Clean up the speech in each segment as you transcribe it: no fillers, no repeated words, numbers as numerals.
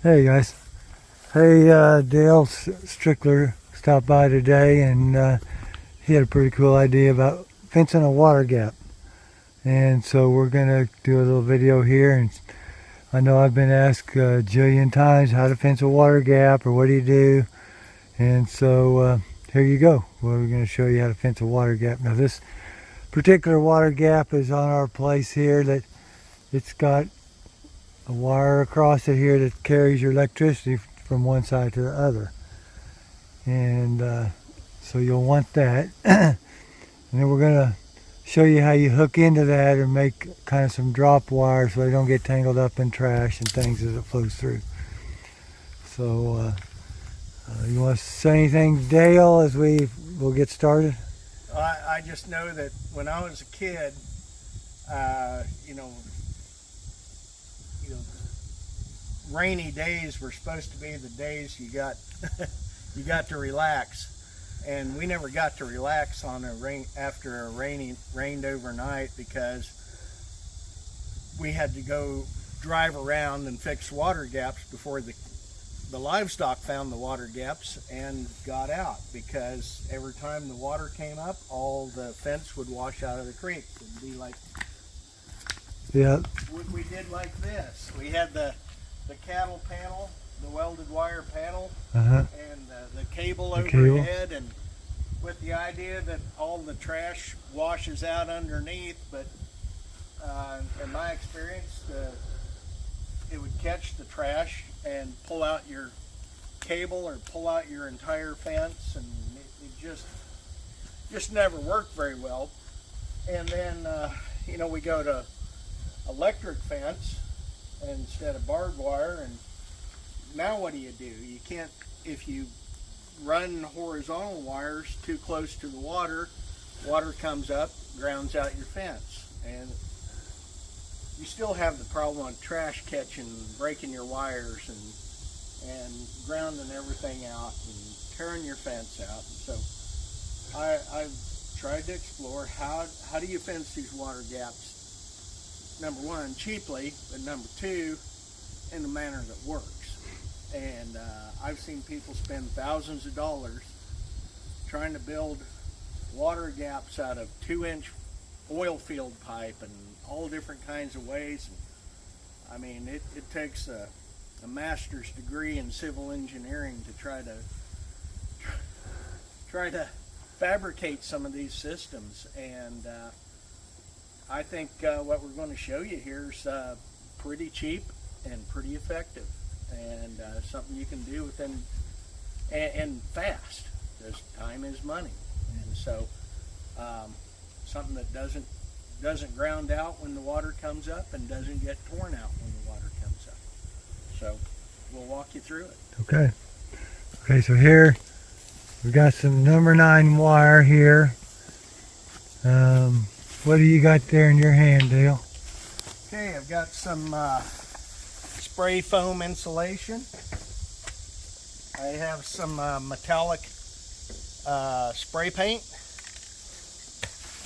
Hey guys. Hey, Dale Strickler stopped by today and he had a pretty cool idea about fencing a water gap. And so we're going to do a little video here. And I know I've been asked a jillion times how to fence a water gap or what do you do. And so here you go. We're going to show you how to fence a water gap. Now this particular water gap is on our place here that it's got a wire across it here that carries your electricity from one side to the other, and so you'll want that. And then we're going to show you how you hook into that and make kind of some drop wire so they don't get tangled up in trash and things as it flows through. So you want to say anything, Dale, as we'll get started? I just know that when I was a kid, rainy days were supposed to be the days you got you got to relax, and we never got to relax on after a rained overnight because we had to go drive around and fix water gaps before the livestock found the water gaps and got out, because every time the water came up, all the fence would wash out of the creek. It'd be like, yeah, we did like this. We had the cattle panel, the welded wire panel, and the cable overhead, and with the idea that all the trash washes out underneath, but in my experience, it would catch the trash and pull out your cable or pull out your entire fence, and it just never worked very well. And then we go to electric fence instead of barbed wire, and now what do? You can't, if you run horizontal wires too close to the water comes up, grounds out your fence, and you still have the problem of trash catching, breaking your wires and grounding everything out and tearing your fence out. So I've tried to explore how do you fence these water gaps, number one, cheaply, but number two, in a manner that works. And I've seen people spend thousands of dollars trying to build water gaps out of 2-inch oil field pipe and all different kinds of ways. And, I mean, it takes a master's degree in civil engineering to try to fabricate some of these systems. And I think what we're going to show you here is pretty cheap and pretty effective, and something you can do within and fast, because time is money. And so something that doesn't ground out when the water comes up and doesn't get torn out when the water comes up. So we'll walk you through it. Okay, so here we've got some number 9 wire here. What do you got there in your hand, Dale? Okay, I've got some spray foam insulation. I have some metallic spray paint,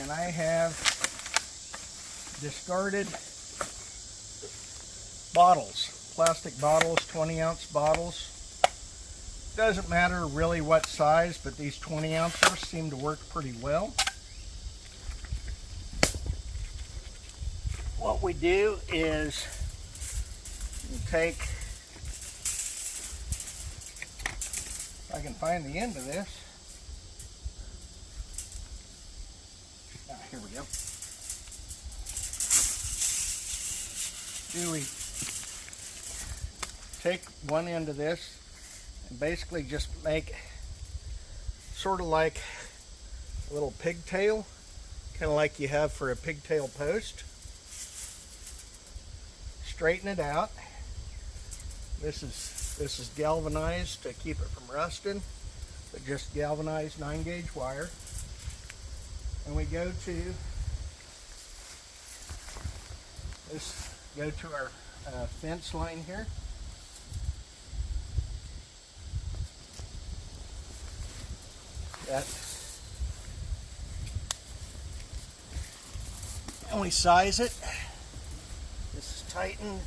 and I have discarded bottles, plastic bottles, 20-ounce bottles. Doesn't matter really what size, but these 20-ouncers seem to work pretty well. What we do is you take, if I can find the end of this. Here we go. We take one end of this and basically just make sort of like a little pigtail, kind of like you have for a pigtail post. Straighten it out. This is galvanized to keep it from rusting, but just galvanized 9-gauge wire. And we go to our fence line here. And we size it. This is tightened.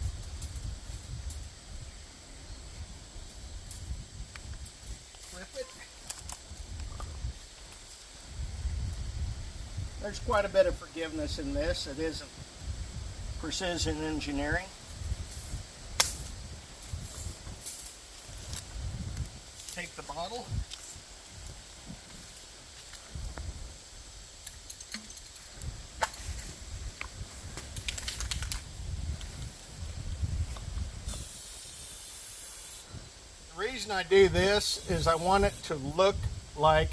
There's quite a bit of forgiveness in this. It isn't precision engineering. Take the bottle. The reason I do this is I want it to look like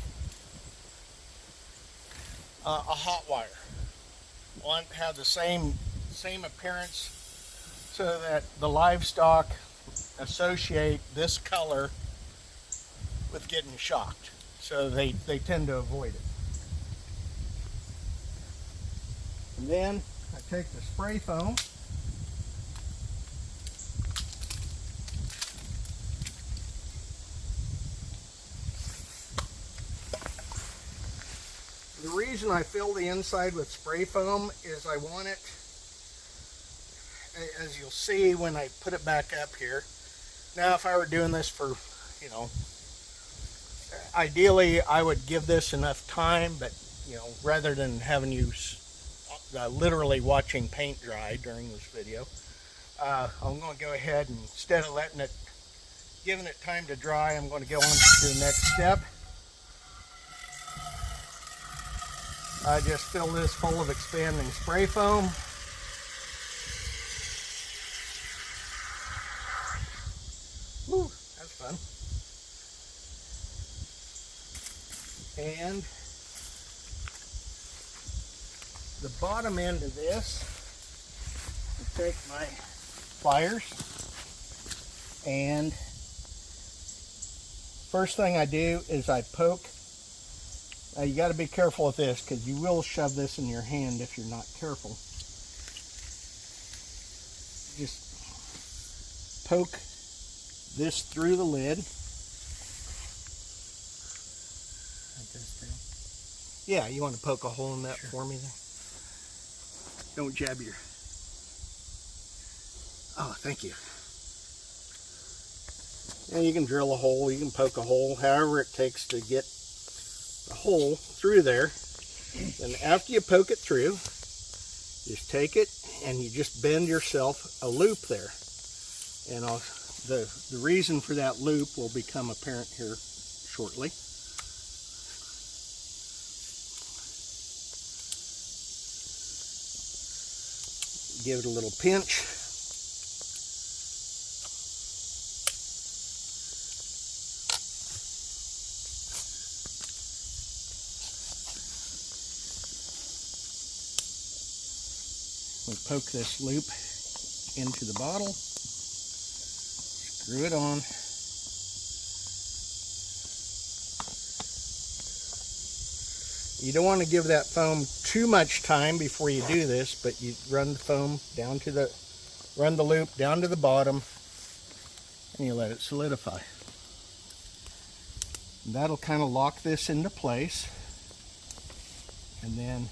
a hot wire. I want to have the same appearance so that the livestock associate this color with getting shocked. So they tend to avoid it. And then I take the spray foam. The reason I fill the inside with spray foam is I want it, as you'll see when I put it back up here. Now if I were doing this for, you know, ideally I would give this enough time, but you know, rather than having you literally watching paint dry during this video, I'm going to go ahead and instead of giving it time to dry, I'm going to go on to the next step. I just fill this full of expanding spray foam. Woo, that's fun. And the bottom end of this, I take my pliers, and first thing I do is I poke. Now you got to be careful with this because you will shove this in your hand if you're not careful. Just poke this through the lid. Like this too. Yeah, you want to poke a hole in that for me there? Don't jab your... Oh, thank you. Yeah, you can drill a hole, you can poke a hole, however it takes to get the hole through there. Then after you poke it through, just take it and you just bend yourself a loop there. And the reason for that loop will become apparent here shortly. Give it a little pinch. We poke this loop into the bottle, screw it on. You don't want to give that foam too much time before you do this, but you run the foam down to run the loop down to the bottom, and you let it solidify. And that'll kind of lock this into place, and then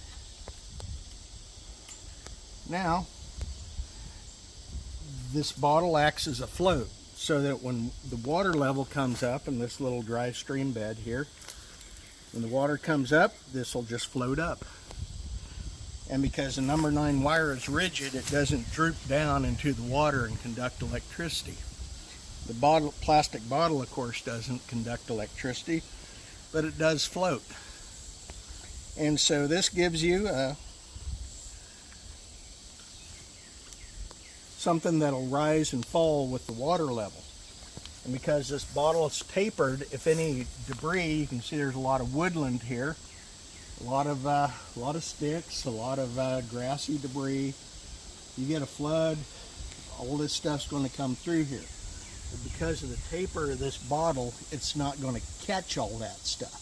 now this bottle acts as a float so that when the water level comes up in this little dry stream bed here, when the water comes up, this will just float up. And because the number 9 wire is rigid, it doesn't droop down into the water and conduct electricity. The plastic bottle, of course, doesn't conduct electricity, but it does float. And so this gives you something that'll rise and fall with the water level. And because this bottle is tapered, if any debris, you can see there's a lot of woodland here, a lot of sticks, a lot of grassy debris. You get a flood, all this stuff's going to come through here. But because of the taper of this bottle, it's not going to catch all that stuff.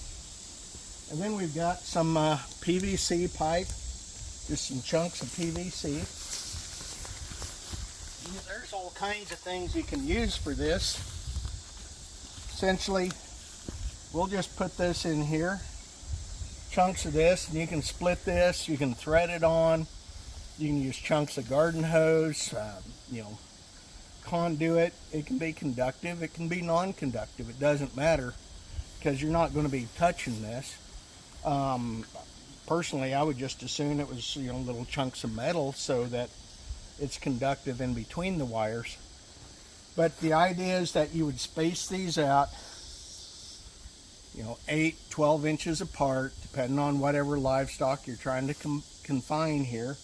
And then we've got some PVC pipe, just some chunks of PVC. There's all kinds of things you can use for this. Essentially, we'll just put this in here, chunks of this, and you can split this, you can thread it on, you can use chunks of garden hose, you know, conduit. It can be conductive, it can be non-conductive, it doesn't matter because you're not going to be touching this. personally, I would just assume it was, little chunks of metal so that it's conductive in between the wires. But the idea is that you would space these out, 8, 12 inches apart, depending on whatever livestock you're trying to confine here.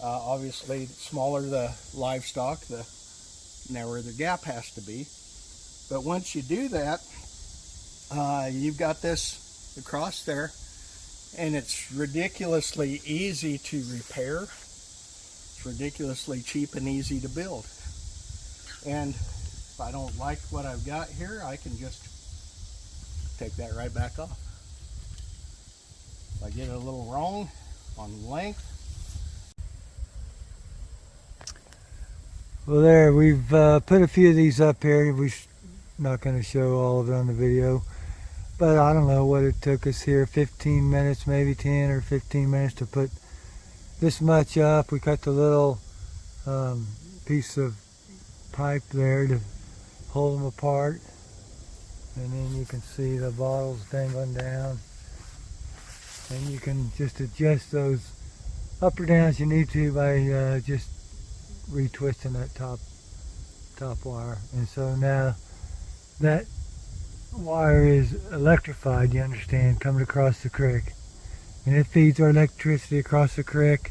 Obviously, the smaller the livestock, the narrower the gap has to be. But once you do that, you've got this across there, and it's ridiculously easy to repair. It's ridiculously cheap and easy to build. And if I don't like what I've got here, I can just take that right back off. If I get it a little wrong on length. Well, there, we've put a few of these up here. We're not going to show all of it on the video, but I don't know what it took us here, 15 minutes, maybe 10 or 15 minutes to put this much up. We cut the little piece of pipe there to hold them apart, and then you can see the bottles dangling down, and you can just adjust those up or down as you need to by just retwisting that top wire. And so now that wire is electrified, you understand, coming across the creek, and it feeds our electricity across the creek.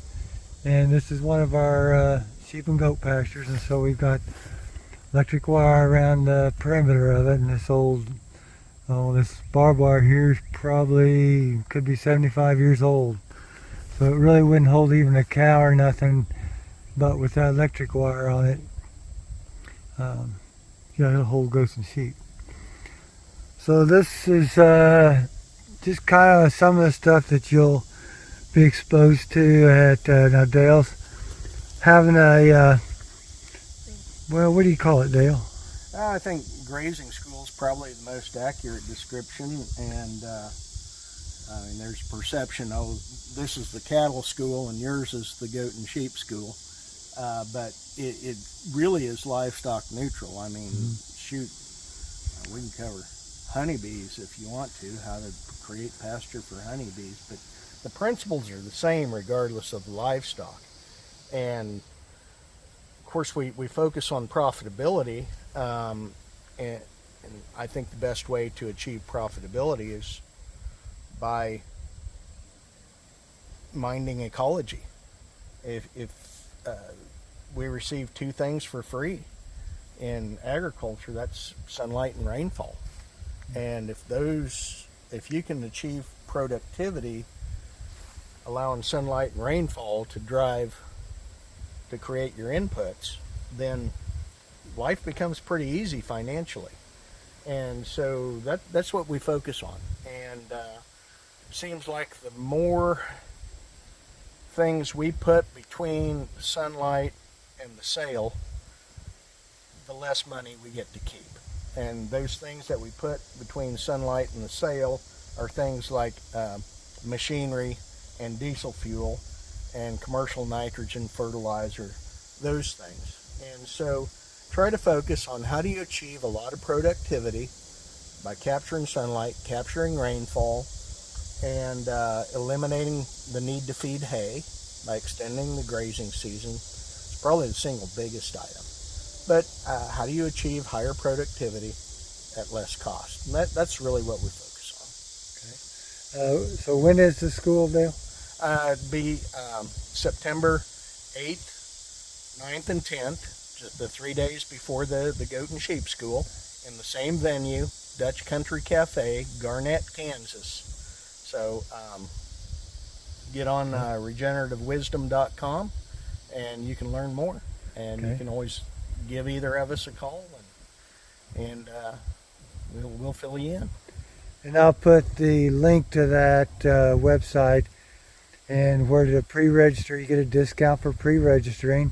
And this is one of our sheep and goat pastures, and so we've got electric wire around the perimeter of it. And this barbed wire here is probably, could be 75 years old, so it really wouldn't hold even a cow or nothing. But with that electric wire on it, it'll hold goats and sheep. So this is just kind of some of the stuff that you'll be exposed to at now Dale's having a what do you call it, Dale? I think grazing school is probably the most accurate description, and there's perception, this is the cattle school and yours is the goat and sheep school, but it really is livestock neutral. I mean, shoot, we can cover honeybees if you want to, how to create pasture for honeybees, but the principles are the same regardless of livestock. And of course we focus on profitability, and I think the best way to achieve profitability is by minding ecology. If we receive two things for free in agriculture, that's sunlight and rainfall. And if you can achieve productivity allowing sunlight and rainfall to create your inputs, then life becomes pretty easy financially. And so that's what we focus on. And it seems like the more things we put between sunlight and the sale, the less money we get to keep. And those things that we put between sunlight and the sale are things like machinery and diesel fuel and commercial nitrogen fertilizer, those things. And so try to focus on how do you achieve a lot of productivity by capturing sunlight, capturing rainfall, and eliminating the need to feed hay by extending the grazing season. It's probably the single biggest item. But how do you achieve higher productivity at less cost? And that's really what we focus on. Okay. So when is the school, Dale? It'd be September 8th, 9th, and 10th, just the 3 days before the goat and sheep school, in the same venue, Dutch Country Cafe, Garnett, Kansas. So get on regenerativewisdom.com and you can learn more. And you can always give either of us a call, and we'll fill you in. And I'll put the link to that website and where to pre-register. You get a discount for pre-registering.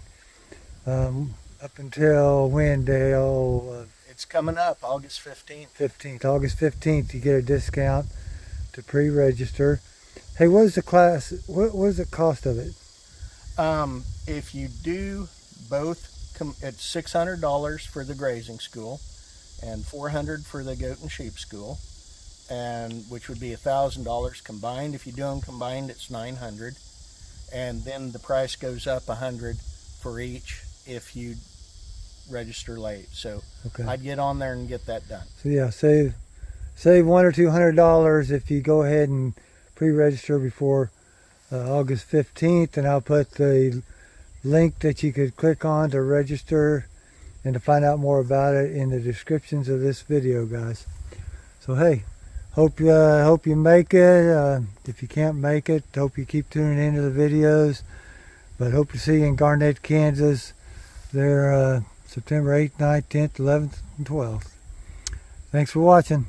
Up until when, Dale? It's coming up, August 15th. August 15th, you get a discount to pre-register. Hey, what is the class? What is the cost of it? If you do both, it's $600 for the grazing school and $400 for the goat and sheep school. and which would be $1,000 combined. If you do them combined, it's $900, and then the price goes up $100 for each if you register late. So Okay. I'd get on there and get that done. So yeah, save $100 or $200 if you go ahead and pre-register before August 15th, and I'll put the link that you could click on to register and to find out more about it in the descriptions of this video, guys. So hey, hope you make it. If you can't make it, hope you keep tuning into the videos. But hope to see you in Garnett, Kansas there September 8th, 9th, 10th, 11th, and 12th. Thanks for watching.